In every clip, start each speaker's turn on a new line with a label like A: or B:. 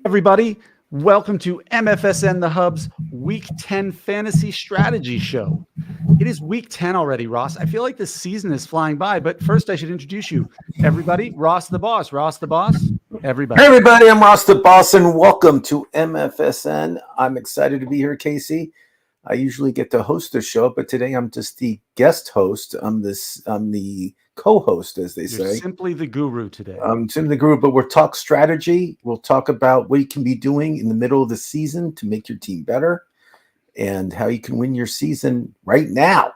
A: Everybody, welcome to MFSN the Hub's Week 10 Fantasy Strategy Show. It is Week 10 already, Ross. I feel like this season is flying by, but first I should introduce you. Everybody, Ross the Boss. Ross the Boss, everybody.
B: Hey everybody, I'm Ross the Boss, and welcome to MFSN. I'm excited to be here, Kasey. I usually get to host the show, but today I'm just the guest host. I'm the co-host, as they
A: You're
B: say.
A: simply the guru today.
B: I'm simply the guru, but we'll talk strategy. We'll talk about what you can be doing in the middle of the season to make your team better and how you can win your season right now.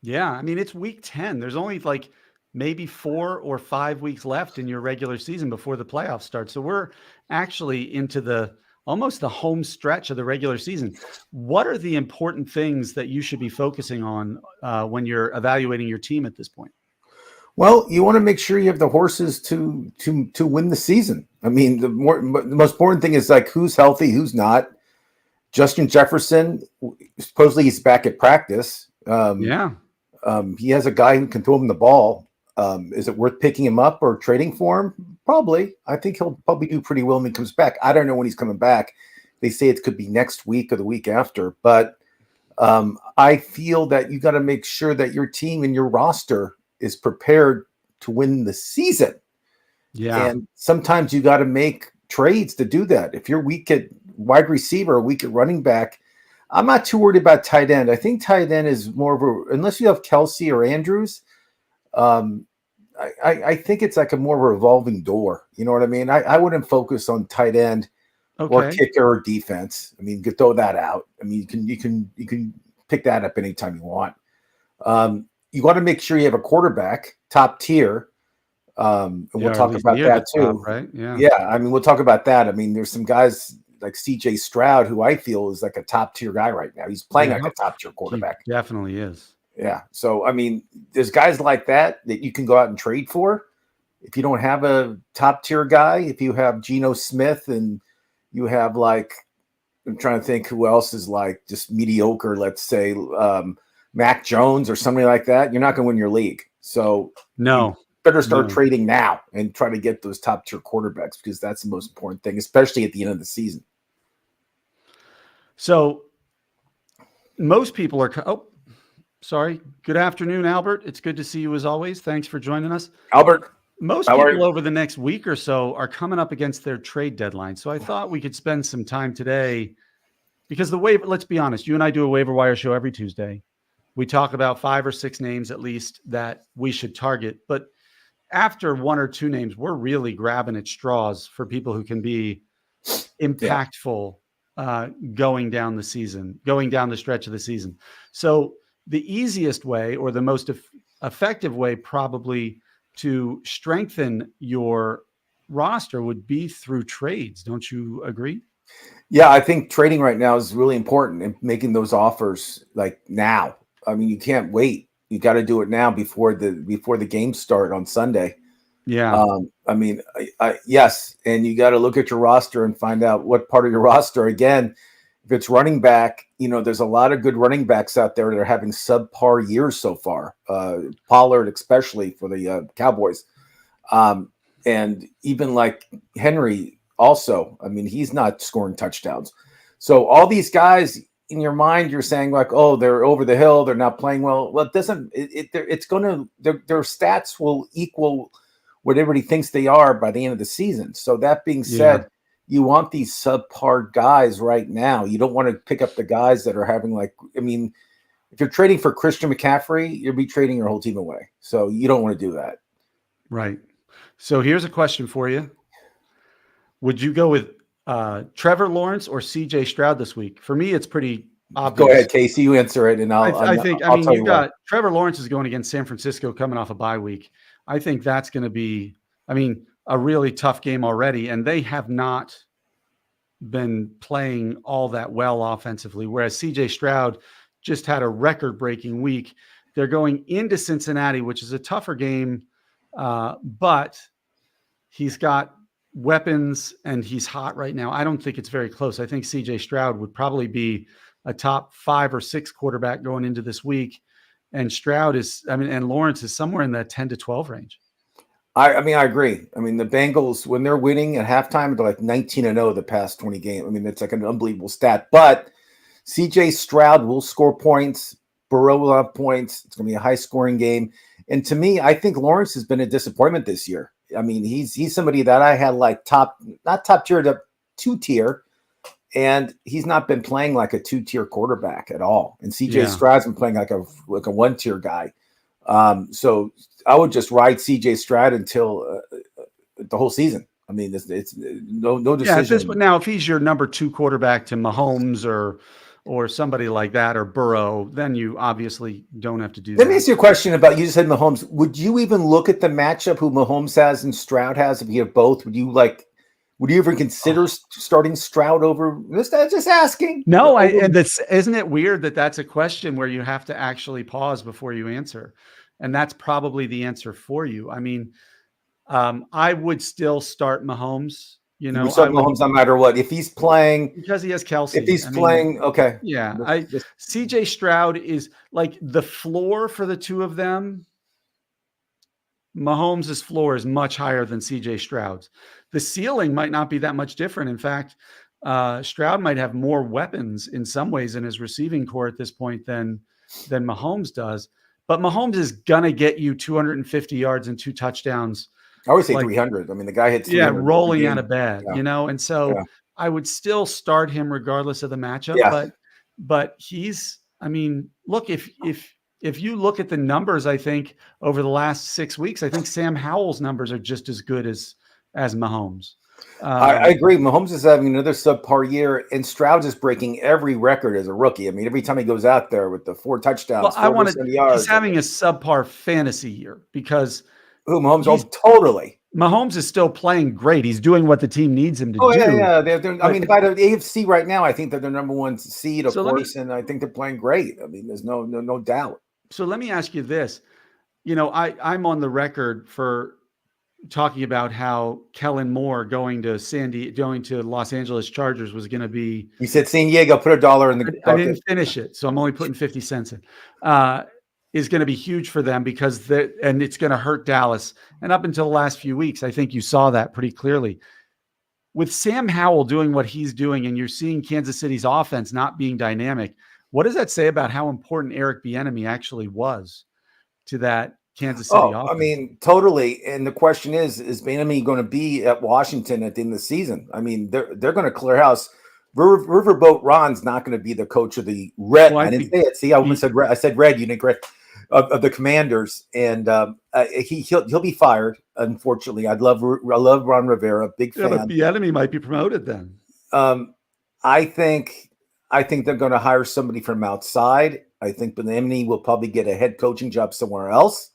A: Yeah, I mean, it's Week 10. There's only like maybe 4 or 5 weeks left in your regular season before the playoffs start. So we're actually into almost the home stretch of the regular season. What are the important things that you should be focusing on when you're evaluating your team at this point?
B: Well, you want to make sure you have the horses to win the season. I mean, the most important thing is like who's healthy, who's not. Justin Jefferson, supposedly he's back at practice. He has a guy who can throw him the ball. Is it worth picking him up or trading for him? Probably. I think he'll probably do pretty well when he comes back. I don't know when he's coming back. They say it could be next week or the week after. But I feel that you got to make sure that your team and your roster is prepared to win the season.
A: Yeah.
B: And sometimes you got to make trades to do that. If you're weak at wide receiver or weak at running back, I'm not too worried about tight end. I think tight end is more of unless you have Kelsey or Andrews, I think it's like a more revolving door. You know what I mean? I wouldn't focus on tight end or kicker or defense. I mean, you could throw that out. I mean, you can pick that up anytime you want. You got to make sure you have a quarterback, top tier. And we'll talk about that too.
A: Top, right?
B: Yeah. I mean, we'll talk about that. I mean, there's some guys like CJ Stroud, who I feel is like a top tier guy right now. He's playing like a top tier quarterback.
A: He definitely is.
B: Yeah. So, I mean, there's guys like that you can go out and trade for. If you don't have a top tier guy, if you have Geno Smith and you have like, I'm trying to think who else is like just mediocre, let's say Mac Jones or somebody like that, you're not going to win your league. So you better start trading now and try to get those top tier quarterbacks because that's the most important thing, especially at the end of the season.
A: So most people are, good afternoon, Albert. It's good to see you as always. Thanks for joining us.
B: Albert.
A: Most people over the next week or so are coming up against their trade deadline. So I thought we could spend some time today because let's be honest, you and I do a waiver wire show every Tuesday. We talk about 5 or 6 names at least that we should target. But after 1 or 2 names, we're really grabbing at straws for people who can be impactful going down the stretch of the season. So the easiest way or the most effective way probably to strengthen your roster would be through trades. Don't you agree?
B: Yeah, I think trading right now is really important and making those offers like now. I mean, you can't wait. You got to do it now before the games start on Sunday.
A: Yeah.
B: I mean, yes. And you got to look at your roster and find out what part of your roster, again, if it's running back, there's a lot of good running backs out there that are having subpar years so far. Pollard, especially for the Cowboys. And even like Henry also, I mean, he's not scoring touchdowns. So all these guys in your mind, you're saying like, oh, they're over the hill. They're not playing well. Well, it doesn't, it's going to, their stats will equal what everybody thinks they are by the end of the season. So that being said, you want these subpar guys right now. You don't want to pick up the guys that are having if you're trading for Christian McCaffrey, you'll be trading your whole team away. So you don't want to do that.
A: Right. So here's a question for you. Would you go with Trevor Lawrence or CJ Stroud this week? For me, it's pretty obvious.
B: Go ahead, Kasey. You answer it, and
A: Trevor Lawrence is going against San Francisco coming off a bye week. I think that's going to be, a really tough game already, and they have not been playing all that well offensively, whereas CJ Stroud just had a record-breaking week. They're going into Cincinnati, which is a tougher game, but he's got weapons and he's hot right now. I don't think it's very close. I think CJ Stroud would probably be a top 5 or 6 quarterback going into this week. And Lawrence is somewhere in that 10 to 12 range.
B: I mean, I agree. I mean, the Bengals, when they're winning at halftime, they're like 19-0 the past 20 games. I mean, it's like an unbelievable stat. But CJ Stroud will score points. Burrow will have points. It's going to be a high-scoring game. And to me, I think Lawrence has been a disappointment this year. I mean, he's somebody that I had like not top tier, to 2-tier. And he's not been playing like a 2-tier quarterback at all. And CJ Stroud's been playing like a 1-tier guy. So I would just ride CJ Stroud until the whole season. I mean, it's no decision.
A: Yeah, now if he's your number 2 quarterback to Mahomes or somebody like that, or Burrow, then you obviously don't have to do that.
B: Let me ask you a question about, you just said Mahomes. Would you even look at the matchup who Mahomes has and Stroud has? If you have both, would you even consider starting Stroud over? Just asking.
A: No, and isn't it weird that that's a question where you have to actually pause before you answer? And that's probably the answer for you. I mean, I would still start Mahomes. You know,
B: Mahomes no matter what. If he's playing,
A: because he has Kelsey.
B: If he's playing, okay.
A: Yeah, CJ Stroud is like the floor for the two of them. Mahomes' floor is much higher than CJ Stroud's. The ceiling might not be that much different. In fact, Stroud might have more weapons in some ways in his receiving core at this point than Mahomes does. But Mahomes is gonna get you 250 yards and 2 touchdowns.
B: I always say 300. I mean, the guy hits
A: rolling out of bed, you know, and so I would still start him regardless of the matchup.
B: Yeah.
A: But he's, I mean, look, if you look at the numbers, I think over the last 6 weeks, I think Sam Howell's numbers are just as good as Mahomes.
B: I agree. Mahomes is having another subpar year, and Stroud is breaking every record as a rookie. I mean, every time he goes out there with the 4 touchdowns,
A: he's having a subpar fantasy year because
B: Mahomes? Oh, totally.
A: Mahomes is still playing great. He's doing what the team needs him to do.
B: Yeah. I mean, by the AFC right now, I think they're the number 1 seed, of course, and I think they're playing great. I mean, there's no doubt.
A: So let me ask you this. You know, I'm on the record for talking about how Kellen Moore going to Los Angeles Chargers was going to be.
B: You said San Diego, put $1 in the.
A: I didn't finish it, so I'm only putting 50 cents in. Is going to be huge for them because it's going to hurt Dallas. And up until the last few weeks, I think you saw that pretty clearly. With Sam Howell doing what he's doing, and you're seeing Kansas City's offense not being dynamic, what does that say about how important Eric Bieniemy actually was to that Kansas City offense? I
B: mean, totally. And the question is Bieniemy going to be at Washington at the end of the season? I mean, they're going to clear house. Riverboat Ron's not going to be the coach of the Red. I didn't say it. See, I said Red. I said Red. You didn't correct. Of the Commanders, and he'll be fired. Unfortunately, I love Ron Rivera, big fan.
A: But Bieniemy might be promoted then.
B: I think they're going to hire somebody from outside. I think Bieniemy will probably get a head coaching job somewhere else.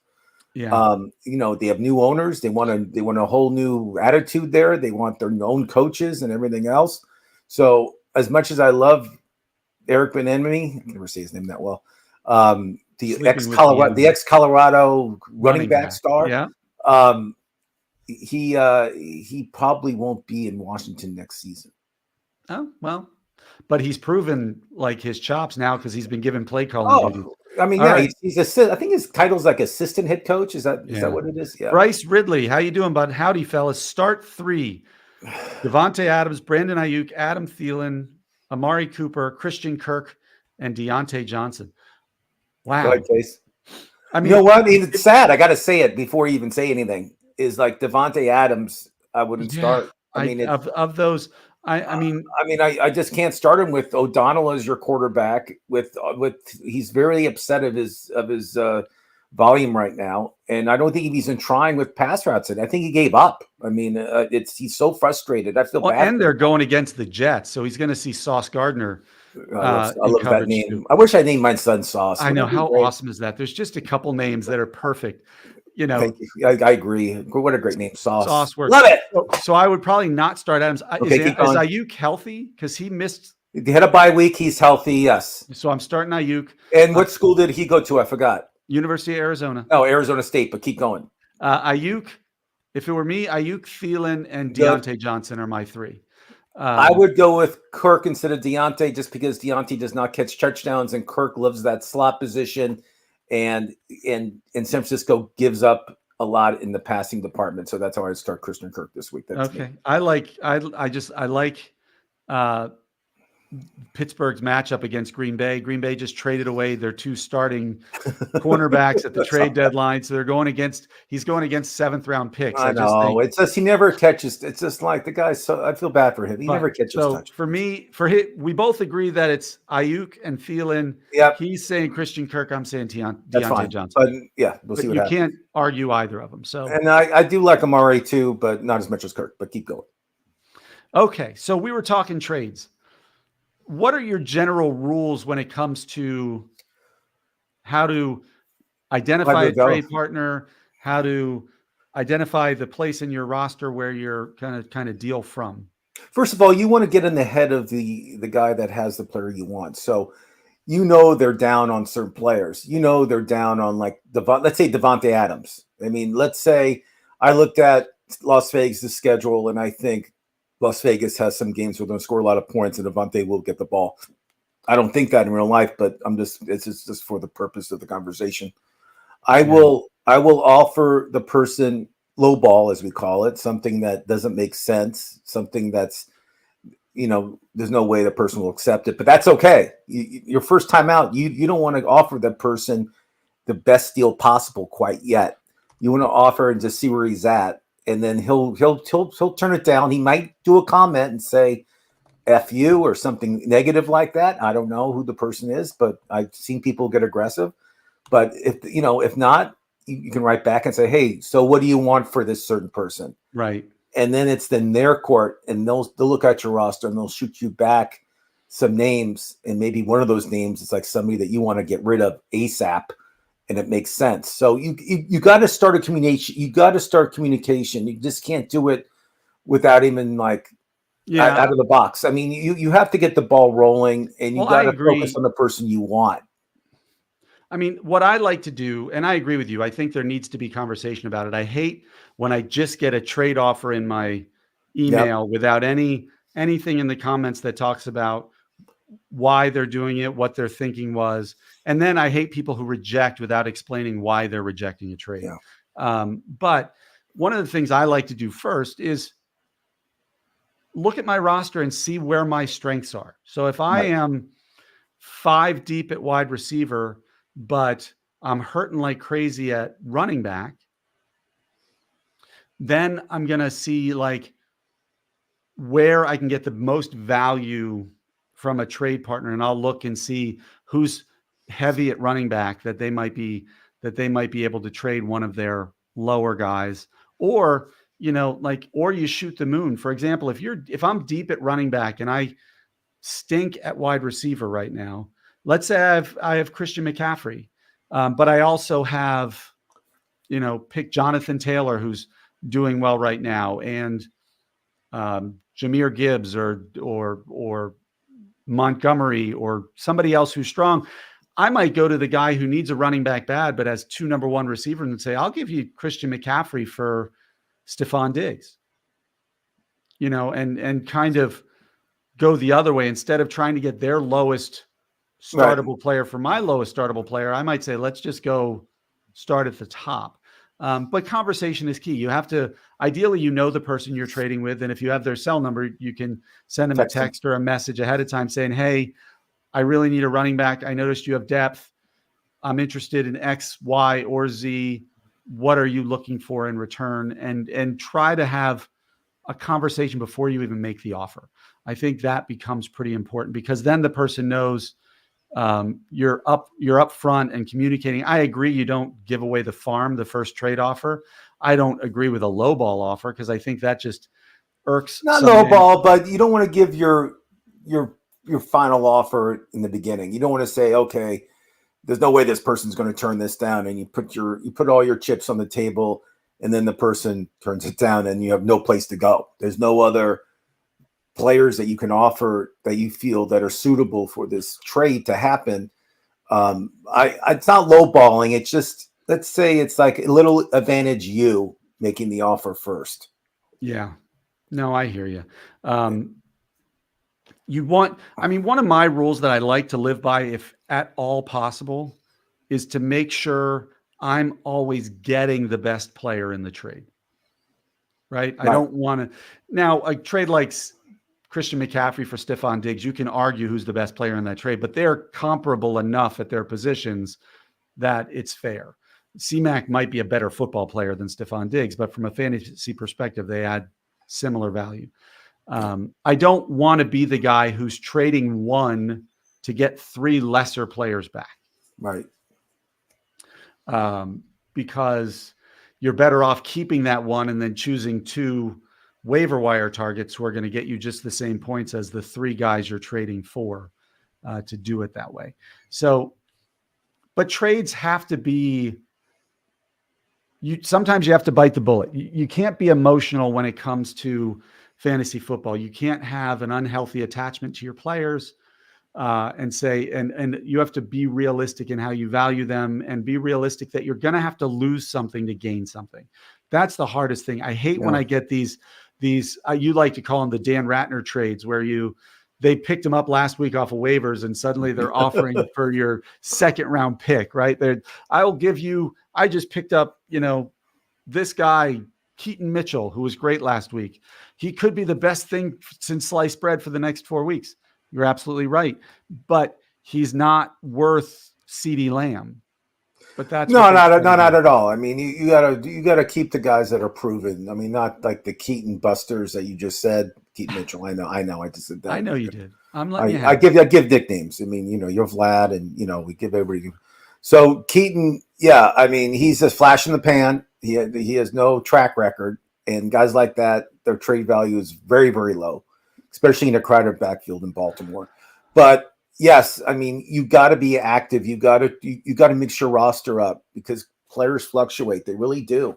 A: Yeah.
B: You know, they have new owners. They want a whole new attitude there. They want their own coaches and everything else. So as much as I love Eric Bieniemy, I can never say his name that well. The ex-Colorado running back star.
A: Yeah.
B: He probably won't be in Washington next season.
A: Oh, well, but he's proven like his chops now because he's been given play calling duty.
B: I mean, right. I think his title's like assistant head coach. Is that what it is? Yeah.
A: Bryce Ridley, how you doing, bud? Howdy, fellas. Start 3. Devontae Adams, Brandon Ayuk, Adam Thielen, Amari Cooper, Christian Kirk, and Deontay Johnson. Wow.
B: Go ahead, Case.
A: I mean,
B: you know what? It's sad. I got to say it before you even say anything. Is like Devontae Adams. I wouldn't start. I mean,
A: of those,
B: I just can't start him with O'Donnell as your quarterback. With he's very upset of his volume right now, and I don't think he's been trying with pass routes. And I think he gave up. I mean, he's so frustrated. I feel bad.
A: And they're going against the Jets, so he's going to see Sauce Gardner.
B: I love that name. Too. I wish I named my son Sauce.
A: I know. How awesome is that? There's just a couple names that are perfect. You know,
B: thank you. I agree. What a great name, Sauce.
A: Sauce works.
B: Love it.
A: So I would probably not start Adams. Is Ayuk healthy? Because he missed.
B: He had a bye week. He's healthy. Yes.
A: So I'm starting Ayuk.
B: And what school did he go to? I forgot.
A: University of Arizona.
B: Oh, Arizona State. But keep going.
A: Ayuk. If it were me, Ayuk, Thielen, and Deontay Johnson are my 3.
B: I would go with Kirk instead of Deontay, just because Deontay does not catch touchdowns and Kirk loves that slot position, and San Francisco gives up a lot in the passing department. So that's how I start Christian Kirk this week. That's
A: Okay.
B: me.
A: I like uh, Pittsburgh's matchup against Green Bay. Green Bay just traded away their 2 starting cornerbacks at the trade deadline. So he's going against 7th round picks.
B: I
A: I just
B: know.
A: think
B: It's just he never catches. It's just like the guy. So I feel bad for him. He never catches
A: so
B: touch.
A: for me, we both agree that it's Ayuk and Thielen.
B: Yep,
A: He's saying Christian Kirk. I'm saying
B: that's
A: Deontay
B: fine.
A: Johnson.
B: But yeah, we'll
A: But
B: see what
A: you
B: happens.
A: can't argue either of them. So,
B: And I do like Amari too, but not as much as Kirk. But keep going.
A: okay. So we were talking trades. What are your general rules when it comes to how to identify a trade partner, how to identify the place in your roster where you're kind of deal from?
B: First of all, you want to get in the head of the guy that has the player you want. So they're down on certain players. They're down on like let's say Devontae Adams. I mean, let's say I looked at Las Vegas' schedule and I think Las Vegas has some games where they're going to score a lot of points and Devontae will get the ball. I don't think that in real life, but it's just for the purpose of the conversation. I will offer the person low ball, as we call it, something that doesn't make sense, something that's, there's no way the person will accept it, but that's okay. Your first time out, you don't want to offer that person the best deal possible quite yet. You want to offer and just see where he's at, and then he'll turn it down. He might do a comment and say F you or something negative like that. I don't know who the person is, but I've seen people get aggressive. But if not, you can write back and say, hey, so what do you want for this certain person?
A: Right.
B: And then it's then their court, and they'll look at your roster and they'll shoot you back some names. And maybe one of those names is like somebody that you want to get rid of ASAP, and it makes sense. So you got to start a communication. You got to start communication. You just can't do it without even like out of the box. I mean, you have to get the ball rolling, and you got to focus on the person you want.
A: I mean, what I like to do, and I agree with you, I think there needs to be conversation about it. I hate when I just get a trade offer in my email without anything in the comments that talks about why they're doing it, what their thinking was. And then I hate people who reject without explaining why they're rejecting a trade.
B: Yeah.
A: But one of the things I like to do first is look at my roster and see where my strengths are. So if I am 5 deep at wide receiver, but I'm hurting like crazy at running back, then I'm going to see like where I can get the most value from a trade partner. And I'll look and see who's heavy at running back that they might be able to trade one of their lower guys, or, or you shoot the moon. For example, if I'm deep at running back and I stink at wide receiver right now, let's say I have Christian McCaffrey, but I also have, pick Jonathan Taylor, who's doing well right now, and Jahmyr Gibbs or Montgomery or somebody else who's strong. I might go to the guy who needs a running back bad, but has 2 number 1 receivers and say, I'll give you Christian McCaffrey for Stephon Diggs, and kind of go the other way. Instead of trying to get their lowest startable player for my lowest startable player, I might say, let's just go start at the top. But conversation is key. You have to, ideally, the person you're trading with. And if you have their cell number, you can send them a text or a message ahead of time saying, hey, I really need a running back. I noticed you have depth. I'm interested in X, Y, or Z. What are you looking for in return? And try to have a conversation before you even make the offer. I think that becomes pretty important, because then the person knows you're up front and communicating. I agree, you don't give away the farm the first trade offer. I don't agree with a low ball offer, because I think that just irks.
B: Not low ball, but you don't want to give your final offer in the beginning. You don't want to say, okay, there's no way this person's going to turn this down, and you put all your chips on the table, and then the person turns it down, and you have no place to go. There's no other players that you can offer that you feel that are suitable for this trade to happen. It's not lowballing. It's just, let's say it's like a little advantage you making the offer first.
A: Yeah, no, I hear you. One of my rules that I like to live by, if at all possible, is to make sure I'm always getting the best player in the trade. Right? I
B: Right.
A: don't want to. Now, a trade like Christian McCaffrey for Stephon Diggs, you can argue who's the best player in that trade, but they're comparable enough at their positions that it's fair. C-Mac might be a better football player than Stephon Diggs, but from a fantasy perspective, they add similar value. I don't want to be the guy who's trading one to get three lesser players back.
B: Right.
A: Because you're better off keeping that one and then choosing two waiver wire targets who are going to get you just the same points as the three guys you're trading for to do it that way. So, but trades have to be, sometimes you have to bite the bullet. You can't be emotional when it comes to fantasy football. You can't have an unhealthy attachment to your players and say, and you have to be realistic in how you value them and be realistic that you're going to have to lose something to gain something. That's the hardest thing. I hate when I get these you like to call them the Dan Ratner trades where they picked him up last week off of waivers and suddenly they're offering for your second round pick, right? I just picked up, this guy, Keaton Mitchell, who was great last week. He could be the best thing since sliced bread for the next 4 weeks. You're absolutely right. But he's not worth CeeDee Lamb. But that's
B: not at all. I mean, you gotta keep the guys that are proven. I mean, not like the Keaton busters that you just said. Keaton Mitchell. I know. I just said that.
A: I know you did. I'm letting you have
B: I give nicknames. I mean, you're Vlad, and we give everybody. So Keaton, yeah. I mean, he's a flash in the pan. He has no track record, and guys like that, their trade value is very, very low, especially in a crowded backfield in Baltimore. But yes, I mean, you got to be active. You got to mix your roster up because players fluctuate. They really do,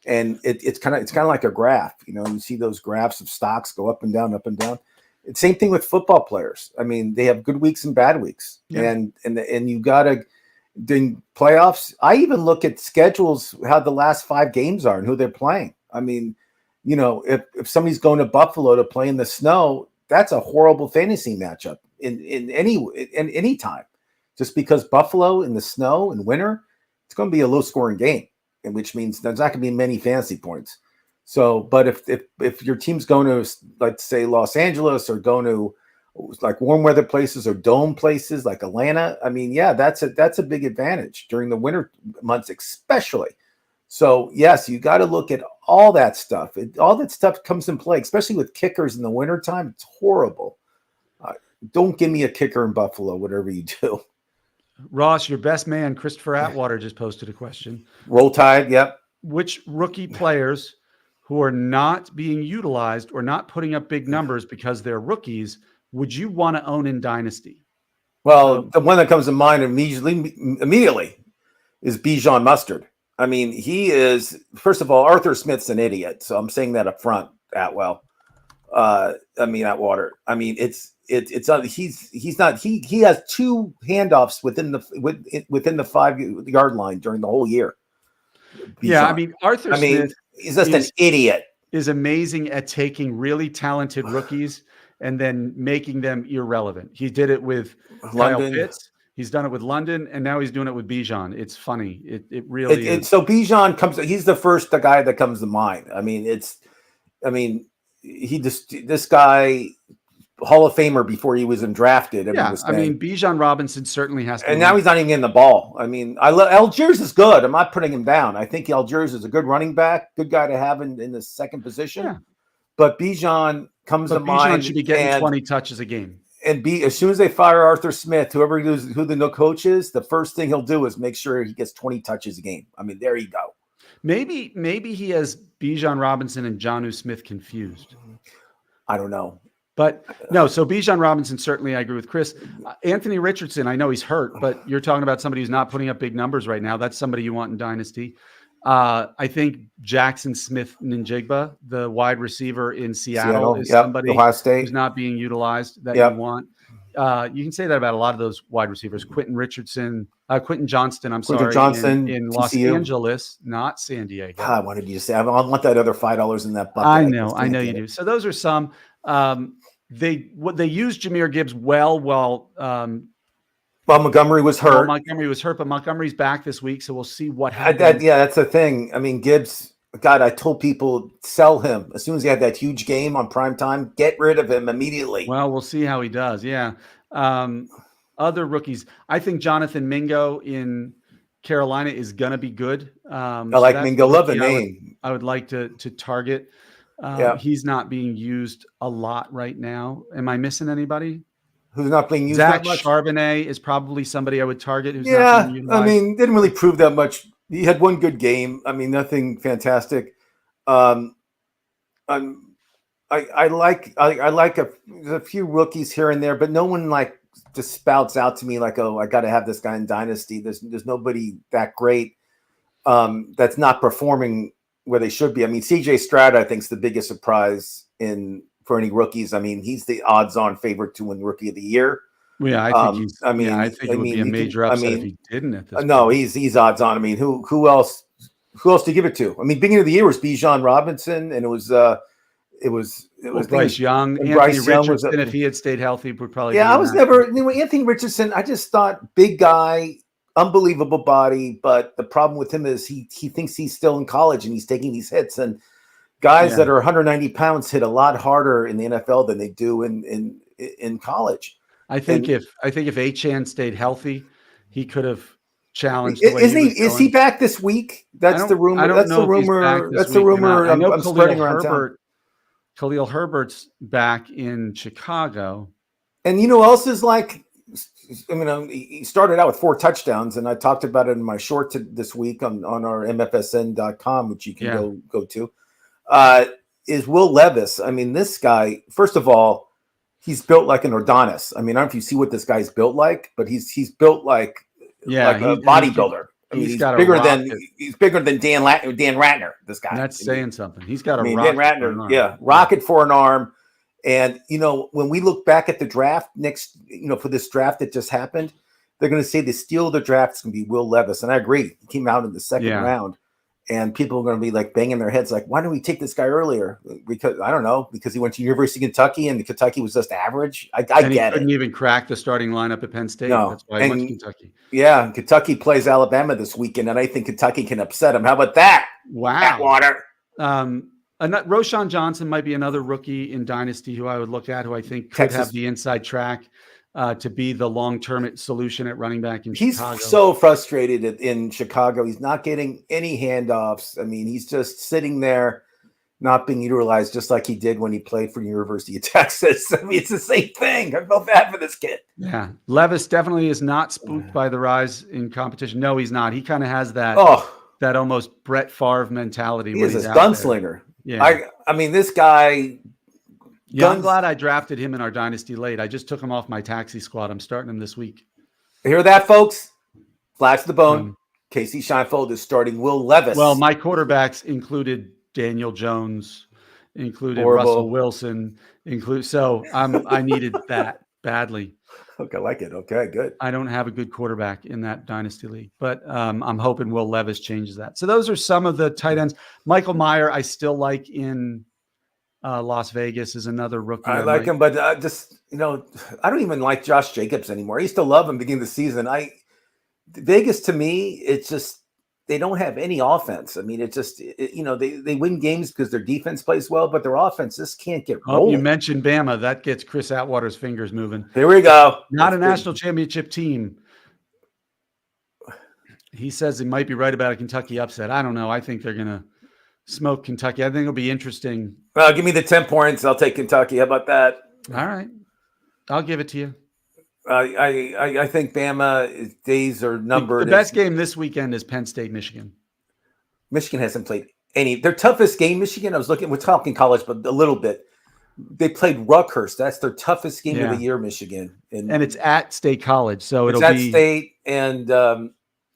B: and it's kind of like a graph. You see those graphs of stocks go up and down, up and down. It's same thing with football players. I mean, they have good weeks and bad weeks, and you got to during playoffs. I even look at schedules, how the last 5 games are and who they're playing. I mean, if somebody's going to Buffalo to play in the snow, that's a horrible fantasy matchup in any time, just because Buffalo in the snow and winter, it's going to be a low scoring game, and which means there's not going to be many fantasy points. So, but if your team's going to, like, say, Los Angeles or going to like warm weather places or dome places like Atlanta, I mean, yeah, that's a big advantage during the winter months, especially. So yes, you got to look at all that stuff. All that stuff comes in play, especially with kickers in the wintertime. It's horrible. Don't give me a kicker in Buffalo, whatever you do.
A: Ross, your best man, Christopher Atwater, just posted a question.
B: Roll Tide, yep.
A: Which rookie players who are not being utilized or not putting up big numbers because they're rookies would you want to own in Dynasty?
B: Well, the one that comes to mind immediately is Bijan Mustard. I mean, he is, first of all, Arthur Smith's an idiot. So I'm saying that up front, Atwater. I mean, he has 2 handoffs within the 5-yard line during the whole year. Bijan.
A: Yeah. I mean, Arthur Smith
B: he's just an idiot.
A: Is amazing at taking really talented rookies and then making them irrelevant. He did it with Kyle Pitts. He's done it with London, and now he's doing it with Bijan. It's funny. It really is.
B: So Bijan he's the guy that comes to mind. I mean, this guy, Hall of Famer before he was drafted.
A: Bijan Robinson certainly has to.
B: And now he's not even getting the ball. I mean, Algiers is good. I'm not putting him down. I think Algiers is a good running back, good guy to have in the second position. Yeah. But Bijan comes to mind.
A: Bijan should be getting 20 touches a game.
B: And as soon as they fire Arthur Smith, who the coach is, the first thing he'll do is make sure he gets 20 touches a game. I mean, there you go.
A: Maybe he has Bijan Robinson and Jonnu Smith confused.
B: I don't know.
A: But no, so Bijan Robinson, certainly I agree with Chris. Anthony Richardson, I know he's hurt, but you're talking about somebody who's not putting up big numbers right now. That's somebody you want in Dynasty. I think Jackson Smith-Njigba, the wide receiver in Seattle is somebody who's not being utilized that you want. You can say that about a lot of those wide receivers. Quentin Johnston, in Los Angeles, not San Diego.
B: God, I wanted you to say, I want that other $5 in that bucket.
A: I know you do. So those are some. They use Jahmyr Gibbs well
B: Well, Montgomery was hurt.
A: Well, Montgomery was hurt, but Montgomery's back this week, so we'll see what happens.
B: That's the thing. I mean, Gibbs, God, I told people, sell him. As soon as he had that huge game on prime time, get rid of him immediately.
A: Well, we'll see how he does. Yeah. Other rookies. I think Jonathan Mingo in Carolina is going to be good.
B: I like Mingo. Love the name.
A: I would like to target. He's not being used a lot right now. Am I missing anybody?
B: Who's not being used
A: Zach
B: that much?
A: Charbonnet is probably somebody I would target. Who's not being utilized.
B: I mean, didn't really prove that much. He had one good game. I mean, nothing fantastic. I like a few rookies here and there, but no one like just spouts out to me like, oh, I got to have this guy in Dynasty. There's nobody that great that's not performing where they should be. I mean, CJ Stroud, I think, is the biggest surprise for any rookies. I mean, he's the odds-on favorite to win Rookie of the Year.
A: Yeah, I think I think it would be a major upset if he didn't at this point.
B: No, he's odds-on. I mean, who else to give it to? I mean, beginning of the year was Bijan Robinson, and it was
A: Bryce Young. Anthony Richardson, if he had stayed healthy, would probably.
B: Yeah, Anthony Richardson. I just thought big guy, unbelievable body, but the problem with him is he thinks he's still in college and he's taking these hits. And guys that are 190 pounds hit a lot harder in the NFL than they do in college.
A: I think if Achane stayed healthy, he could have challenged.
B: Is he back this week? That's the rumor. That's the rumor. That's the rumor. I'm spreading around town.
A: Khalil Herbert's back in Chicago.
B: And you know who else is like, I mean, he started out with 4 touchdowns, and I talked about it in my short this week on our MFSN.com, which you can go to, is Will Levis. I mean, this guy, first of all, he's built like an Ordonis. I mean, I don't know if you see what this guy's built like, but he's built like a bodybuilder. I mean, he's bigger than Dan Ratner. This guy.
A: That's saying something. He's got
B: Dan Ratner. Rocket for an arm. And when we look back at the draft for this draft that just happened, they're going to say the steal of the draft is going to be Will Levis, and I agree. He came out in the second round, and people are going to be like banging their heads, like, why didn't we take this guy earlier? Because I don't know, because he went to University of Kentucky, and Kentucky was just average. I get it.
A: Couldn't even crack the starting lineup at Penn State.
B: No.
A: That's why he went to Kentucky.
B: Yeah, and Kentucky plays Alabama this weekend, and I think Kentucky can upset him. How about that?
A: Wow,
B: Atwater.
A: Roschon Johnson might be another rookie in Dynasty who I would look at, who I think could have the inside track to be the long-term solution at running back in Chicago.
B: He's so frustrated in Chicago. He's not getting any handoffs. I mean, he's just sitting there not being utilized, just like he did when he played for the University of Texas. I mean, it's the same thing. I felt bad for this kid.
A: Yeah. Levis definitely is not spooked by the rise in competition. No, he's not. He kind of has that almost Brett Favre mentality.
B: He is a gunslinger.
A: Yeah.
B: I mean, this guy.
A: Yeah, I'm glad I drafted him in our dynasty late. I just took him off my taxi squad. I'm starting him this week.
B: Hear that, folks? Flash the bone. Kasey Scheinfeld is starting Will Levis.
A: Well, my quarterbacks included Daniel Jones, included Russell Wilson, so I needed that badly.
B: Okay, I like it. Okay, good.
A: I don't have a good quarterback in that dynasty league, but I'm hoping Will Levis changes that. So those are some of the tight ends. Michael Mayer, I still like in Las Vegas, is another rookie.
B: I like him, but I don't even like Josh Jacobs anymore. I used to love him beginning of the season. Vegas, to me, it's just they don't have any offense. I mean, it's just they win games because their defense plays well, but their offense just can't get rolling.
A: Oh, you mentioned Bama. That gets Chris Atwater's fingers moving.
B: Here we go.
A: Not a national championship team. He says he might be right about a Kentucky upset. I don't know. I think they're going to smoke Kentucky. I think it'll be interesting.
B: Well, give me the 10 points. I'll take Kentucky. How about that?
A: All right. I'll give it to you.
B: I think Bama days are numbered.
A: The best game this weekend is Penn State, Michigan.
B: Michigan hasn't played any. Their toughest game, Michigan, we're talking college, but a little bit. They played Rutgers. That's their toughest game of the year, Michigan. And
A: it's at State College, so it'll
B: be
A: at
B: State, and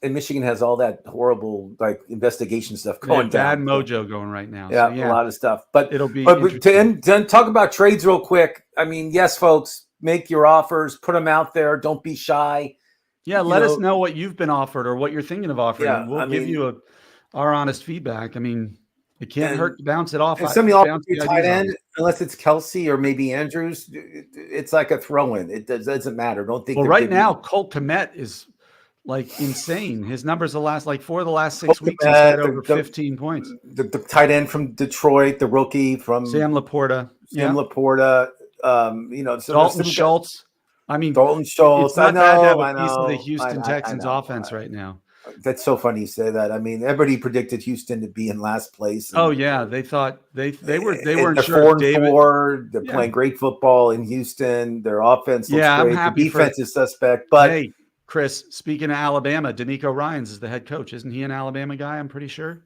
B: Michigan has all that horrible investigation stuff going down.
A: Bad mojo going right now.
B: Yeah, a lot of stuff. But
A: it'll be.
B: But to talk about trades real quick. I mean, yes, folks. Make your offers, put them out there. Don't be shy.
A: Yeah, let us know what you've been offered or what you're thinking of offering. We'll give you our honest feedback. I mean, It can't hurt to bounce it off.
B: And somebody off
A: bounce
B: your
A: the
B: tight
A: ideas off.
B: end, unless it's Kelsey or maybe Andrews, it's like a throw-in. It doesn't matter. Don't think.
A: Well, right now, Colt Kmet is like insane. His numbers the last 6 weeks, he's had over 15 points.
B: The tight end from Detroit, the rookie from
A: Sam Laporta.
B: Laporta. So
A: Dalton Schultz. I mean,
B: Dalton Schultz.
A: It's not bad to have a piece
B: know.
A: of the Houston Texans offense right now.
B: That's so funny you say that. I mean, everybody predicted Houston to be in last place.
A: Oh yeah, they thought they weren't
B: sure. 4-4. They're playing great football in Houston. Their offense looks great.
A: I'm happy.
B: The defense is suspect. But
A: hey, Chris, speaking of Alabama, D'Amico Ryans is the head coach. Isn't he an Alabama guy? I'm pretty sure.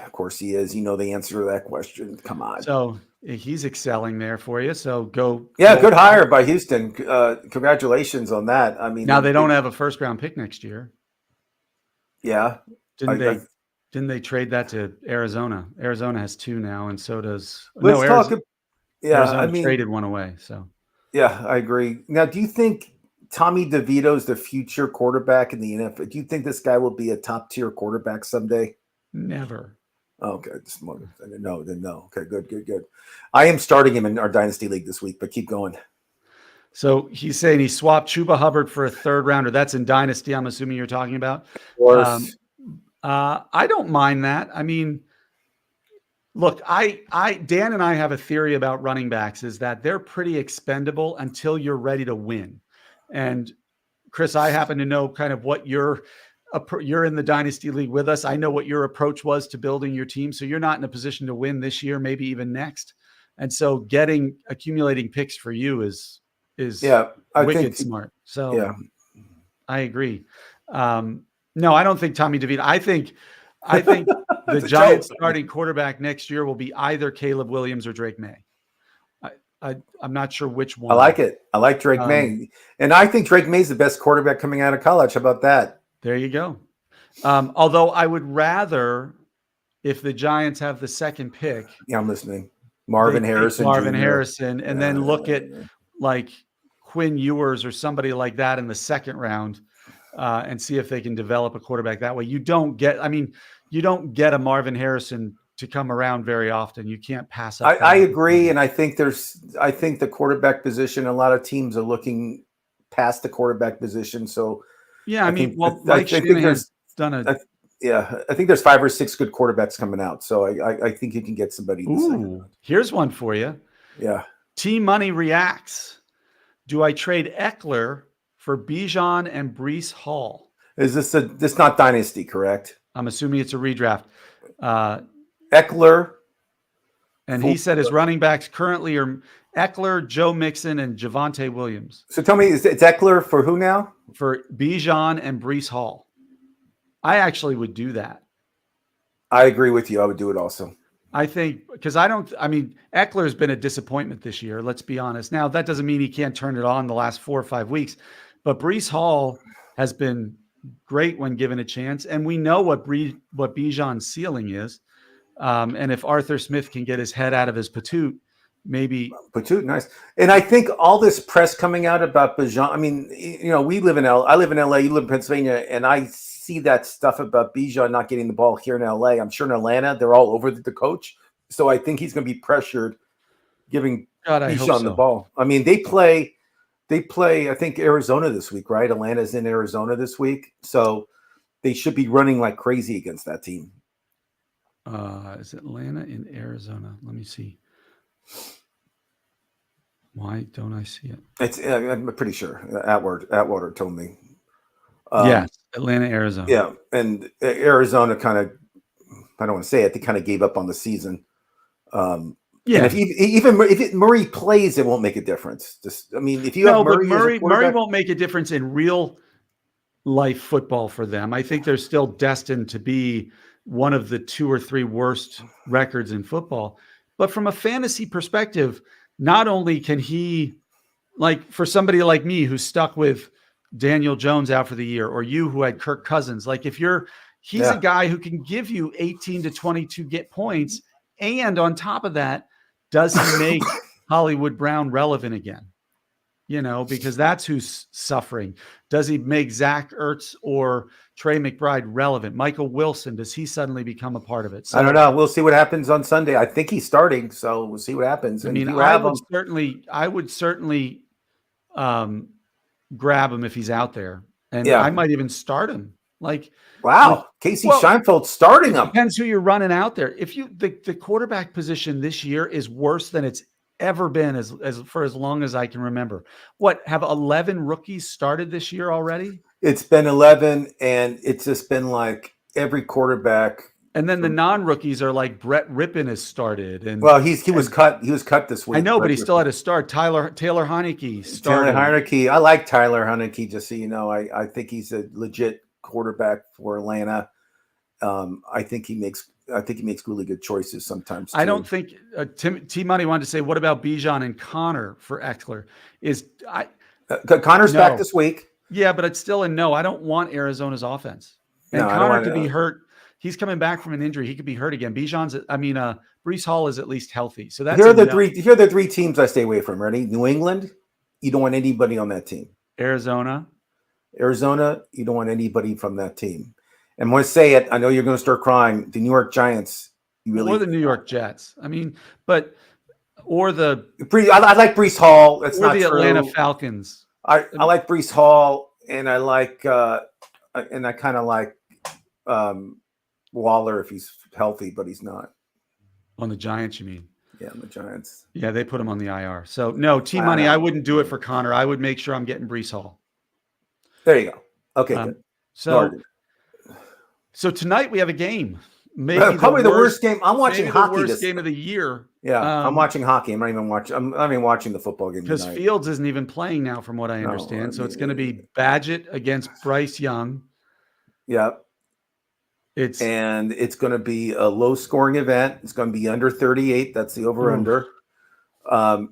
B: Of course he is. You know the answer to that question. Come on.
A: So he's excelling there for you. So go.
B: Yeah, good hire by Houston. Congratulations on that. I mean,
A: now they don't have a first-round pick next year.
B: Yeah.
A: Didn't they trade that to Arizona? Arizona has 2 now, and so does
B: Arizona
A: traded one away. So
B: yeah, I agree. Now, do you think Tommy DeVito is the future quarterback in the NFL? Do you think this guy will be a top-tier quarterback someday?
A: Never.
B: Okay, no. Okay, good. I am starting him in our Dynasty League this week, but keep going.
A: So he's saying he swapped Chuba Hubbard for a 3rd rounder. That's in Dynasty, I'm assuming you're talking about.
B: Of course.
A: I don't mind that. I mean, look, Dan and I have a theory about running backs is that they're pretty expendable until you're ready to win. And Chris, I happen to know kind of what you're in the Dynasty League with us. I know what your approach was to building your team. So you're not in a position to win this year, maybe even next. And so accumulating picks for you is wicked smart. So
B: yeah.
A: I agree. No, I don't think Tommy DeVito. I think the Giants starting quarterback next year will be either Caleb Williams or Drake May. I'm not sure which one.
B: I like it. I like Drake May. And I think Drake May is the best quarterback coming out of college. How about that?
A: There you go. Although I would rather, if the Giants have the 2nd pick.
B: Yeah, I'm listening. Marvin Harrison,
A: and then look at like Quinn Ewers or somebody like that in the 2nd round and see if they can develop a quarterback that way. You don't get a Marvin Harrison to come around very often. You can't pass up.
B: I agree. And I think the quarterback position, a lot of teams are looking past the quarterback position. So
A: yeah, I think
B: there's 5 or 6 good quarterbacks coming out. So I think you can get somebody.
A: Here's one for you.
B: Yeah.
A: Team Money reacts. Do I trade Eckler for Bijan and Breece Hall?
B: Is this not Dynasty, correct?
A: I'm assuming it's a redraft.
B: Eckler.
A: And he said his running backs currently are Eckler, Joe Mixon, and Javonte Williams.
B: So tell me, it's Eckler for who now?
A: For Bijan and Breece Hall. I actually would do that.
B: I agree with you. I would do it also.
A: I think because Eckler's been a disappointment this year. Let's be honest. Now, that doesn't mean he can't turn it on the last 4 or 5 weeks, but Breece Hall has been great when given a chance. And we know what Bijan's ceiling is. And if Arthur Smith can get his head out of his patoot, maybe
B: Patoot, nice. And I think all this press coming out about Bijan, I mean, we live in I live in LA, you live in Pennsylvania, and I see that stuff about Bijan not getting the ball here in LA. I'm sure in Atlanta, they're all over the coach. So I think he's going to be pressured giving Bijan the ball. I mean, they play, I think, Arizona this week, right? Atlanta's in Arizona this week. So they should be running like crazy against that team.
A: Is Atlanta in Arizona? Let me see. Why don't I see it?
B: I'm pretty sure. Atwater told me.
A: Yes, Atlanta, Arizona.
B: Yeah, and Arizona kind of, I don't want to say it, they kind of gave up on the season. Yeah. And if Murray plays, it won't make a difference. If you have
A: Murray won't make a difference in real life football for them. I think they're still destined to be one of the 2 or 3 worst records in football. But from a fantasy perspective, not only can he, like for somebody like me who's stuck with Daniel Jones out for the year, or you who had Kirk Cousins, like he's a guy who can give you 18 to 22 points. And on top of that, does he make Hollywood Brown relevant again? because that's who's suffering. Does he make Zach Ertz or Trey McBride relevant? Michael Wilson, does he suddenly become a part of it?
B: I don't know. We'll see what happens on Sunday. I think he's starting, so we'll see what happens.
A: I
B: And
A: mean,
B: if you
A: I
B: have
A: would
B: him,
A: certainly grab him if he's out there, and
B: Yeah.
A: I might even start him. Like,
B: wow, Casey
A: well,
B: Scheinfeld starting him.
A: depends who you're running out there. If the quarterback position this year is worse than it's ever been as for as long as I can remember. What, have 11 rookies started this year already?
B: It's been 11, and it's just been like every quarterback.
A: And then the non-rookies are like Brett Rippon has started, and
B: Well, he was cut. He was cut this week.
A: I know, but he still had to start. Taylor Heineke started.
B: Taylor Heineke. I like Tyler Heineke. Just so you know, I think he's a legit quarterback for Atlanta. I think he makes really good choices sometimes, too.
A: I don't think T Money wanted to say, what about Bijan and Connor for Eckler?
B: Connor's back this week.
A: Yeah, but it's still a no. I don't want Arizona's offense. And Connor could be hurt. He's coming back from an injury. He could be hurt again. Breece Hall is at least healthy. So that's
B: here are the three teams I stay away from. Ready? New England, you don't want anybody on that team.
A: Arizona,
B: you don't want anybody from that team. And when I say it, I know you're going to start crying. The New York Giants,
A: or the New York Jets. I like
B: Breece Hall. That's not
A: the
B: true.
A: Atlanta Falcons.
B: I like Breece Hall, and I kind of like Waller if he's healthy, but he's not.
A: On the Giants, you mean?
B: Yeah, on the Giants.
A: Yeah, they put him on the IR. So no, T-Money, I wouldn't do it for Connor. I would make sure I'm getting Breece Hall.
B: There you go. Okay, good.
A: So tonight we have a game. Maybe
B: probably the worst game. I'm watching hockey.
A: The worst game of the year.
B: Yeah, I'm watching hockey. I'm not even watching the football game
A: because Fields isn't even playing now, from what I understand. So it's going to be Badgett against Bryce Young.
B: Yeah.
A: It's
B: going to be a low-scoring event. It's going to be under 38. That's the over/under.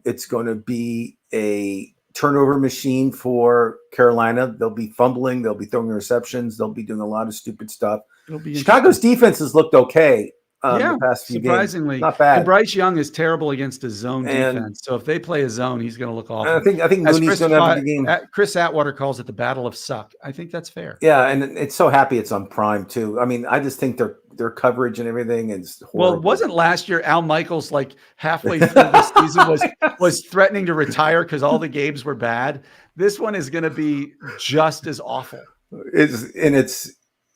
B: It's going to be a turnover machine for Carolina. They'll be fumbling. They'll be throwing interceptions. They'll be doing a lot of stupid stuff. Chicago's defense has looked okay. The past few
A: surprisingly,
B: games. Not bad.
A: And Bryce Young is terrible against a zone defense. So if they play a zone, he's going to look awful.
B: I think Mooney's going to have the game.
A: Chris Atwater calls it the battle of suck. I think that's fair.
B: Yeah, and it's so happy it's on Prime too. I mean, I just think their coverage and everything is horrible.
A: Well, wasn't last year Al Michaels like halfway through the season was threatening to retire because all the games were bad? This one is going to be just as awful.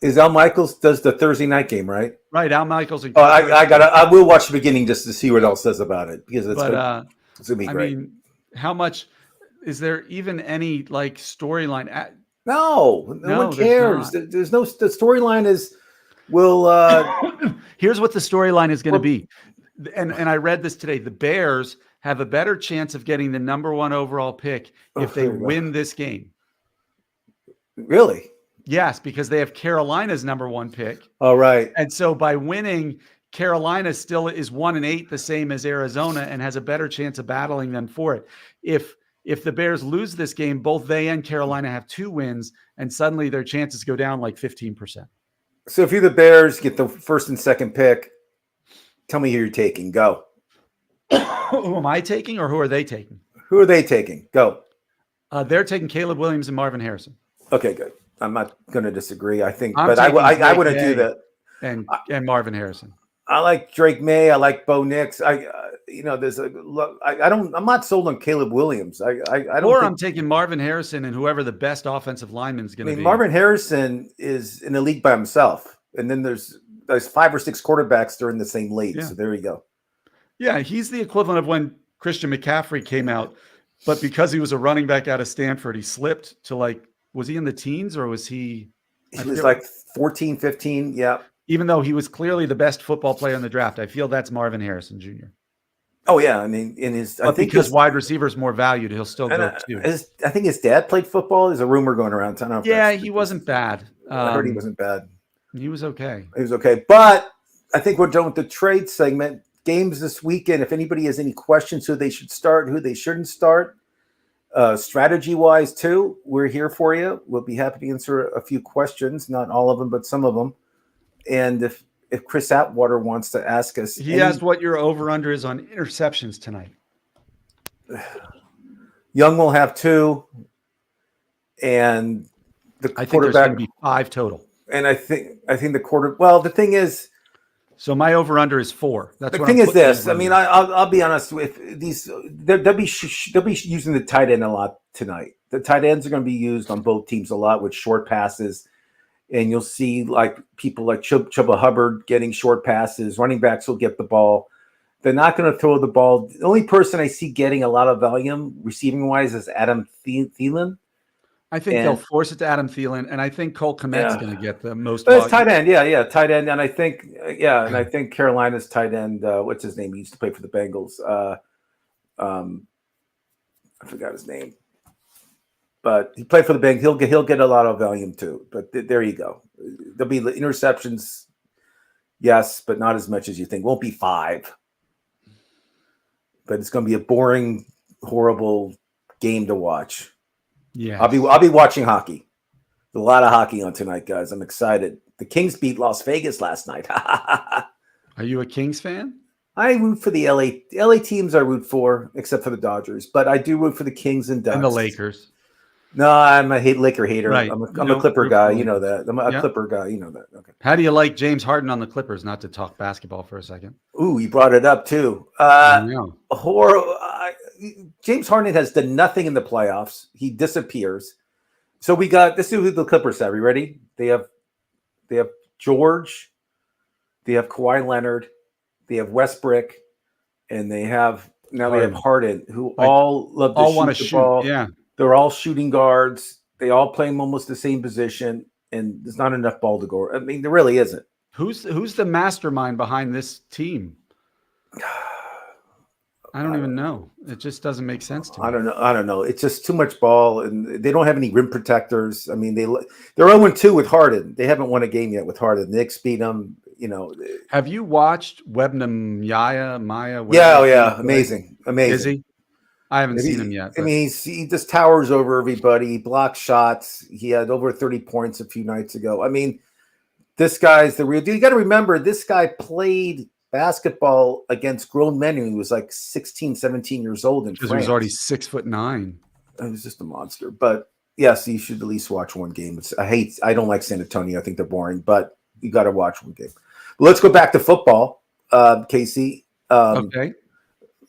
A: Is Al Michaels does the Thursday night game, right? Right, Al Michaels.
B: I will watch the beginning just to see what else says about it because it's gonna be great.
A: I mean, how much is there even any like storyline?
B: No one cares. There's no. The storyline is
A: Here's what the storyline is going to be, and I read this today. The Bears have a better chance of getting the number 1 overall pick if they win this game.
B: Really?
A: Yes, because they have Carolina's number 1 pick.
B: Oh, right.
A: And so by winning, Carolina still is 1-8, the same as Arizona, and has a better chance of battling them for it. If the Bears lose this game, both they and Carolina have 2 wins, and suddenly their chances go down like 15%.
B: So if you're the Bears, get the first and second pick, tell me who you're taking. Go.
A: Who am I taking, or who are they taking?
B: Who are they taking? Go.
A: They're taking Caleb Williams and Marvin Harrison. Okay, good.
B: I'm not going to disagree. I think, but I wouldn't do that.
A: And Marvin Harrison.
B: I like Drake May. I like Bo Nix. I'm not sold on Caleb Williams.
A: I'm taking Marvin Harrison and whoever the best offensive lineman is going to be.
B: Marvin Harrison is in the league by himself, and then there's 5 or 6 quarterbacks that are in the same league. Yeah. So there you go.
A: Yeah, he's the equivalent of when Christian McCaffrey came out, but because he was a running back out of Stanford, he slipped to was he in the teens or was he?
B: He was like 14, 15. Yeah.
A: Even though he was clearly the best football player in the draft, I feel that's Marvin Harrison Jr.
B: Oh yeah, I mean,
A: because wide receiver is more valued, he'll still go too.
B: I think his dad played football. There's a rumor going around.
A: Yeah, he wasn't bad.
B: I heard he wasn't bad.
A: He was okay.
B: He was okay, but I think we're done with the trade segment. Games this weekend. If anybody has any questions, who they should start, who they shouldn't start. Strategy-wise, too, we're here for you. We'll be happy to answer a few questions, not all of them, but some of them. And if Chris Atwater wants to ask us,
A: he asked what your over/under is on interceptions tonight.
B: Young will have 2, and the
A: I think there's
B: quarterback
A: going to be 5 total.
B: And I think the quarter. Well, the thing is,
A: so my over under is 4. That's
B: the
A: what
B: thing
A: I'm
B: is this. I
A: over
B: mean,
A: under.
B: I'll be honest with these. They'll be using the tight end a lot tonight. The tight ends are going to be used on both teams a lot with short passes, and you'll see like people like Chuba Hubbard getting short passes. Running backs will get the ball. They're not going to throw the ball. The only person I see getting a lot of volume receiving wise is Adam Thielen.
A: I think they'll force it to Adam Thielen, and I think Cole Kmet's going to get the most.
B: But it's tight end, tight end, and I think Carolina's tight end. What's his name? He used to play for the Bengals. I forgot his name, but he played for the Bengals. He'll get a lot of volume too. But there you go. There'll be interceptions, yes, but not as much as you think. Won't be 5, but it's going to be a boring, horrible game to watch.
A: Yeah,
B: I'll be watching hockey. There's a lot of hockey on tonight, guys. I'm excited. The Kings beat Las Vegas last night.
A: Are you a Kings fan?
B: I root for the LA teams. I root for, except for the Dodgers, but I do root for the Kings and Ducks
A: and the Lakers.
B: No, I'm a Laker hater.
A: Right.
B: I'm a Clipper guy. You know that. I'm a Clipper guy. You know that. Okay.
A: How do you like James Harden on the Clippers? Not to talk basketball for a second.
B: Ooh, you brought it up too. James Harden has done nothing in the playoffs. He disappears. So we got this is who the Clippers have. Are you ready? They have George, they have Kawhi Leonard, they have Westbrook, and they have Harden, who all love to shoot the ball.
A: Yeah.
B: They're all shooting guards. They all play almost the same position, and there's not enough ball to go. I mean, there really isn't.
A: Who's the mastermind behind this team? I don't even know. It just doesn't make sense to me.
B: I don't know. It's just too much ball, and they don't have any rim protectors. I mean, they're 0-2 with Harden. They haven't won a game yet with Harden. Knicks beat them. You know. Have
A: you watched Maya?
B: Yeah, amazing.
A: Is he? I haven't seen him yet.
B: I mean, he just towers over everybody. He blocks shots. He had over 30 points a few nights ago. I mean, this guy's the real deal. You got to remember, this guy played basketball against grown men when he was like 16, 17 years old in France.
A: He was already 6'9".
B: He was just a monster. But yes, you should at least watch one game. I don't like San Antonio. I think they're boring, but you got to watch one game. But let's go back to football, Kasey.
A: Okay.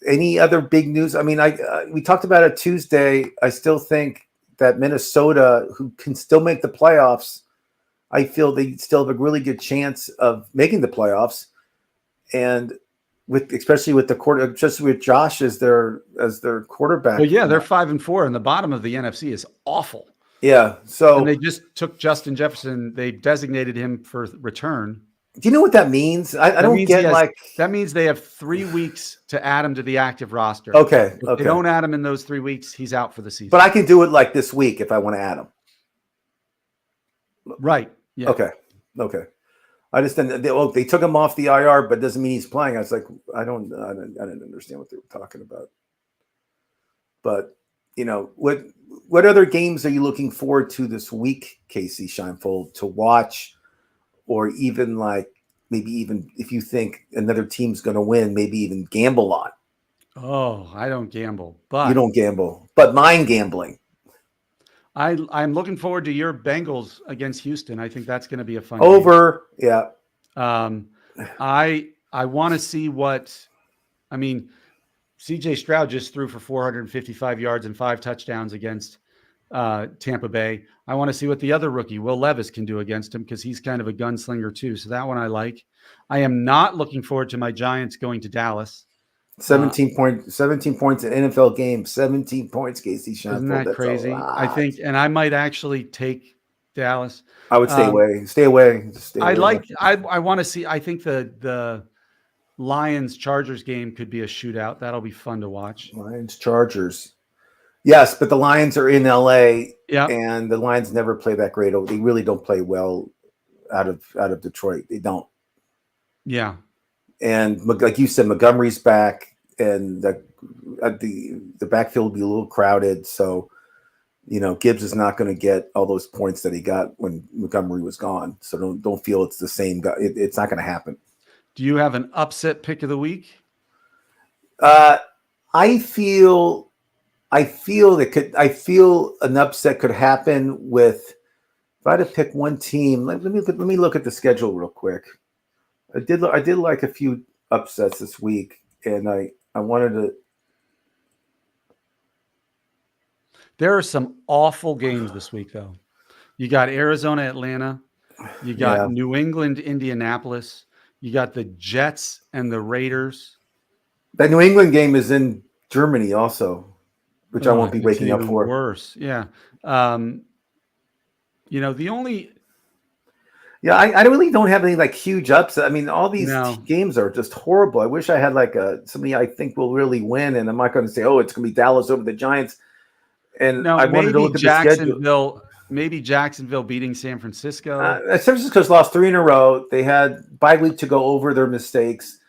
B: Any other big news? I mean, we talked about it Tuesday. I still think that Minnesota, who can still make the playoffs, I feel they still have a really good chance of making the playoffs. And especially with Josh as their quarterback.
A: Well, yeah, they're 5-4, and the bottom of the NFC is awful.
B: Yeah. So
A: and they just took Justin Jefferson. They designated him for return.
B: Do you know what that means? I don't get
A: that means they have 3 weeks to add him to the active roster.
B: Okay.
A: If they don't add him in those 3 weeks, he's out for the season.
B: But I can do it like this week if I want to add him.
A: Right. Yeah.
B: Okay. I just didn't. They took him off the IR, but doesn't mean he's playing. I was like, I didn't understand what they were talking about. But what other games are you looking forward to this week, Kasey Scheinfold, to watch, or even maybe even if you think another team's going to win, maybe even gamble on?
A: Oh, I don't gamble, but
B: you don't gamble, but mind gambling.
A: I'm looking forward to your Bengals against Houston. I think that's going to be a fun
B: game. Yeah.
A: I want to see CJ Stroud just threw for 455 yards and 5 touchdowns against Tampa Bay. I want to see what the other rookie, Will Levis, can do against him because he's kind of a gunslinger too. So that one I like. I am not looking forward to my Giants going to Dallas.
B: 17 points in NFL game. 17 points, Kasey Scheinfold.
A: Isn't that crazy? I think, and I might actually take Dallas.
B: I would stay away. Stay away.
A: I want to see. I think the Lions Chargers game could be a shootout. That'll be fun to watch.
B: Lions Chargers. Yes, but the Lions are in LA.
A: Yeah,
B: and the Lions never play that great. They really don't play well out of Detroit. They don't.
A: Yeah.
B: And like you said, Montgomery's back, and the backfield will be a little crowded. So, Gibbs is not going to get all those points that he got when Montgomery was gone. So don't feel it's the same guy. It's not going to happen.
A: Do you have an upset pick of the week?
B: I feel I feel an upset could happen with. If I had to pick one team, let me look at the schedule real quick. I did like a few upsets this week, and I wanted to.
A: There are some awful games this week, though. You got Arizona, Atlanta. You got New England, Indianapolis. You got the Jets and the Raiders.
B: That New England game is in Germany also, which I won't be waking up for.
A: Worse, yeah. The only.
B: Yeah, I really don't have any like huge upset. I mean, all these games are just horrible. I wish I had like somebody I think will really win, and I'm not going to say, oh, it's going to be Dallas over the Giants. And I wanted to look at the schedule.
A: Maybe Jacksonville beating San Francisco.
B: San Francisco's lost 3 in a row. They had bye week to go over their mistakes,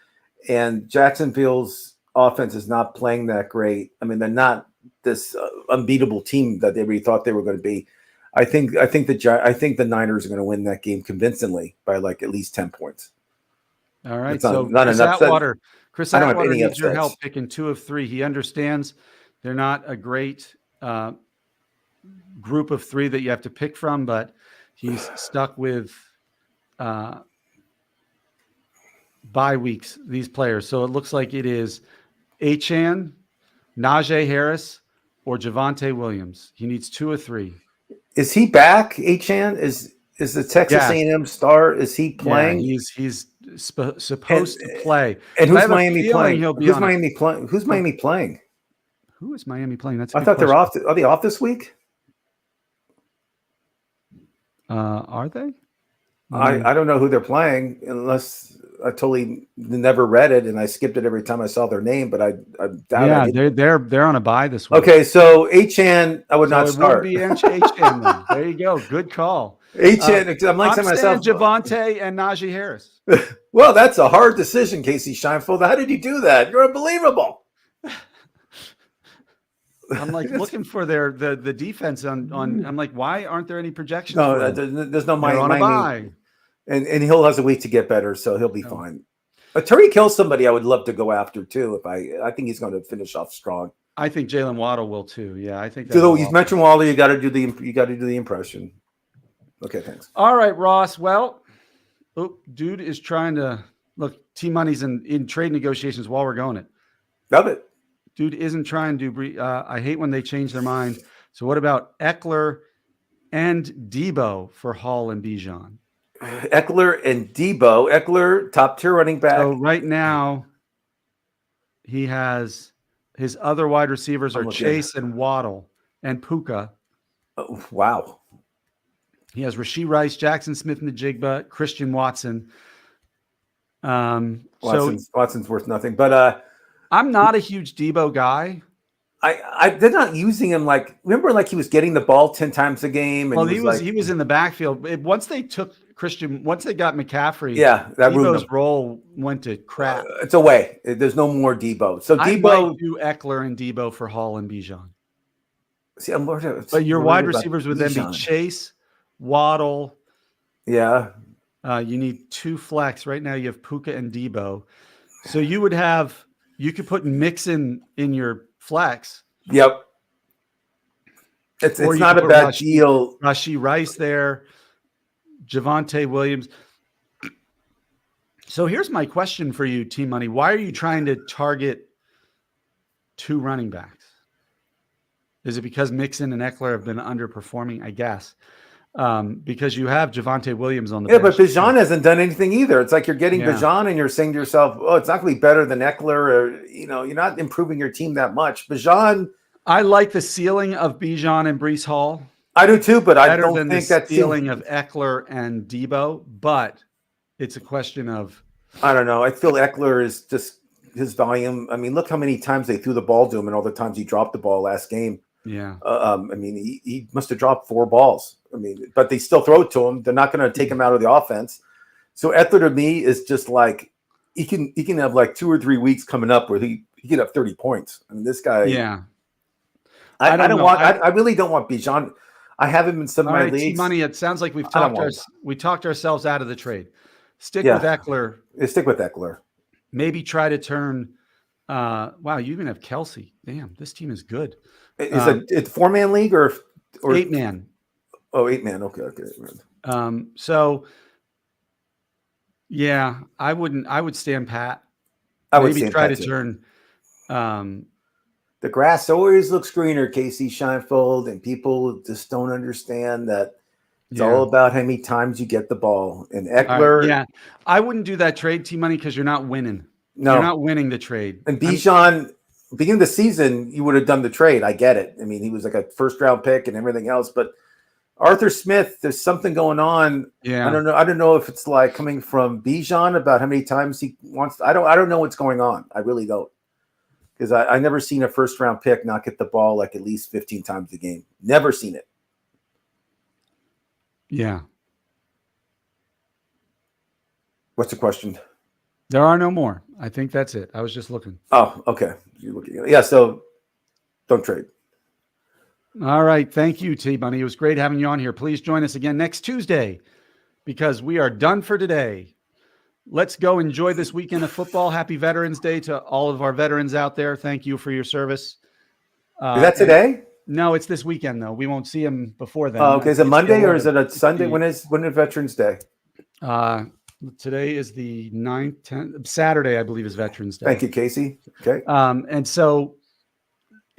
B: and Jacksonville's offense is not playing that great. I mean, they're not this unbeatable team that they really thought they were going to be. I think the Niners are going to win that game convincingly by like at least 10 points.
A: All right. So Chris Atwater needs your help picking 2 of 3. He understands they're not a great group of 3 that you have to pick from, but he's stuck with bye weeks, these players. So it looks like it is Achane, Najee Harris, or Javonte Williams. He needs 2 of 3.
B: Is he back? Achane is the Texas A&M star? Is he playing?
A: Yeah, he's supposed to play.
B: And who's Miami playing? Who's Miami playing? Who's Miami playing?
A: Who is Miami playing?
B: I thought they're off. Are they off this week?
A: Are they?
B: I don't know who they're playing unless I totally never read it and I skipped it every time I saw their name. But I doubt.
A: Yeah, they're on a bye this week.
B: Okay, so Achane, I would not start.
A: It would be Achane then. There you go. Good call.
B: Achane, I'm like to myself,
A: Javonte and Najee Harris.
B: Well, that's a hard decision, Kasey Scheinfeld. How did you do that? You're unbelievable.
A: I'm like looking for the defense on. I'm like, why aren't there any projections?
B: No, there's no
A: Miami.
B: And Hill has a week to get better, so he'll be fine. Tyreek Hill's somebody I would love to go after too. If I think he's going to finish off strong.
A: I think Jalen Waddle will too. Yeah, I think.
B: You mentioned Waddle. You got to do the impression. Okay, thanks.
A: All right, Ross. Well, dude is trying to look. T-Money's in trade negotiations while we're going it.
B: Love it.
A: Dude isn't trying to. I hate when they change their mind. So what about Eckler and Debo for Hall and Bijan?
B: Eckler and Debo. Eckler, top tier running back.
A: So right now, he has his other wide receivers are Chase and Waddle and Puka.
B: Oh, wow.
A: He has Rashee Rice, Jackson Smith-Njigba, Christian Watson.
B: Watson's worth nothing, but
A: I'm not a huge Debo guy.
B: They're not using him remember he was getting the ball 10 times a game. And
A: he was in the backfield. Once they got McCaffrey,
B: Debo's
A: role went to crap.
B: It's away. There's no more Debo. So
A: I
B: Debo
A: might do Eckler and Debo for Hall and Bijan.
B: See,
A: but your wide receivers would then be Chase, Waddle.
B: Yeah.
A: You need 2 flex. Right now you have Puka and Debo. So you could put Mixon in your flex.
B: Yep. It's not a bad deal.
A: Rashee Rice there, Javonte Williams. So here's my question for you, Team Money. Why are you trying to target 2 running backs? Is it because Mixon and Eckler have been underperforming? I guess. Because you have Javonte Williams on the bench.
B: But Bijan hasn't done anything either. It's like you're getting Bijan and you're saying to yourself, oh, it's not going to be better than Eckler, or you're not improving your team that much. Bijan,
A: I like the ceiling of Bijan and Breece Hall.
B: I do too, but I don't think that
A: ceiling of Eckler and Debo, but it's a question of
B: I don't know. I feel Eckler is just his volume. I mean, look how many times they threw the ball to him and all the times he dropped the ball last game.
A: Yeah.
B: I mean, he must have dropped 4 balls. I mean, but they still throw it to him. They're not going to take him out of the offense. So Eckler to me is just like he can have like 2 or 3 weeks coming up where he can have 30 points. I mean, this guy.
A: Yeah.
B: I really don't want Bijan. I have him in some of my leagues.
A: Money. It sounds like we talked ourselves out of the trade. Stick with Eckler.
B: Stick with Eckler.
A: Maybe try to turn Wow, you even have Kelsey. Damn, this team is good.
B: Is it 4-man league or
A: 8-man?
B: Oh, 8-man. Okay.
A: So yeah, I would stand pat.
B: I would
A: Maybe
B: stand
A: try
B: pat
A: to
B: too.
A: turn.
B: The grass always looks greener, Kasey Scheinfeld, and people just don't understand that it's all about how many times you get the ball. And Eckler,
A: yeah, I wouldn't do that trade, T-Money, because you're not winning.
B: No,
A: you're not winning the trade.
B: And Bijan, beginning of the season, you would have done the trade. I get it. I mean, he was like a first-round pick and everything else, but Arthur Smith, there's something going on.
A: Yeah,
B: I don't know if it's like coming from Bijan about how many times he wants. I don't know what's going on. I really don't, because I never seen a first-round pick not get the ball like at least 15 times a game. Never seen it.
A: Yeah.
B: What's the question?
A: There are no more. I think that's it. I was just looking.
B: Oh, okay. You're looking. Yeah. So don't trade.
A: All right. Thank you, T-Money. It was great having you on here. Please join us again next Tuesday, because we are done for today. Let's go enjoy this weekend of football. Happy Veterans Day to all of our veterans out there. Thank you for your service.
B: Is that today?
A: No, it's this weekend, though. We won't see them before then.
B: Oh, okay. Is it Monday or is it a Sunday? When is Veterans Day?
A: Today is the 9th, 10th. Saturday, I believe, is Veterans Day.
B: Thank you, Kasey. Okay.
A: And so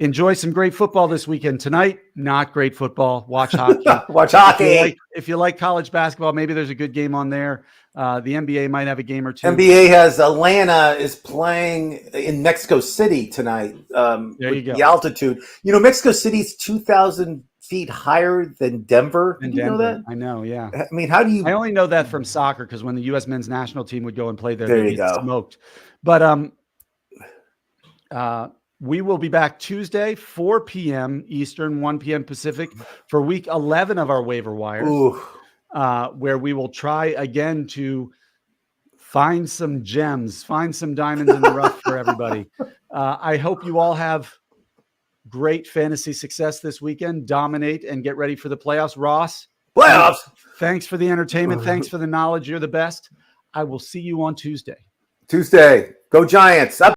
A: enjoy some great football this weekend. Tonight, not great football. Watch hockey.
B: Watch hockey.
A: If you like college basketball, maybe there's a good game on there. The NBA might have a game or two.
B: NBA has Atlanta is playing in Mexico City tonight.
A: There you go.
B: The altitude. You know, Mexico City's 2,000 feet higher than Denver. Did you know that?
A: I know, yeah.
B: I mean, how do you?
A: I only know that from soccer, because when the U.S. men's national team would go and play there,
B: you
A: get
B: go.
A: Smoked. But we will be back Tuesday, 4 p.m. Eastern, 1 p.m. Pacific, for week 11 of our waiver wires, where we will try again to find some gems, find some diamonds in the rough for everybody. I hope you all have great fantasy success this weekend. Dominate and get ready for the playoffs. Ross,
B: playoffs.
A: Thanks for the entertainment. Thanks for the knowledge. You're the best. I will see you on Tuesday.
B: Go Giants. Up.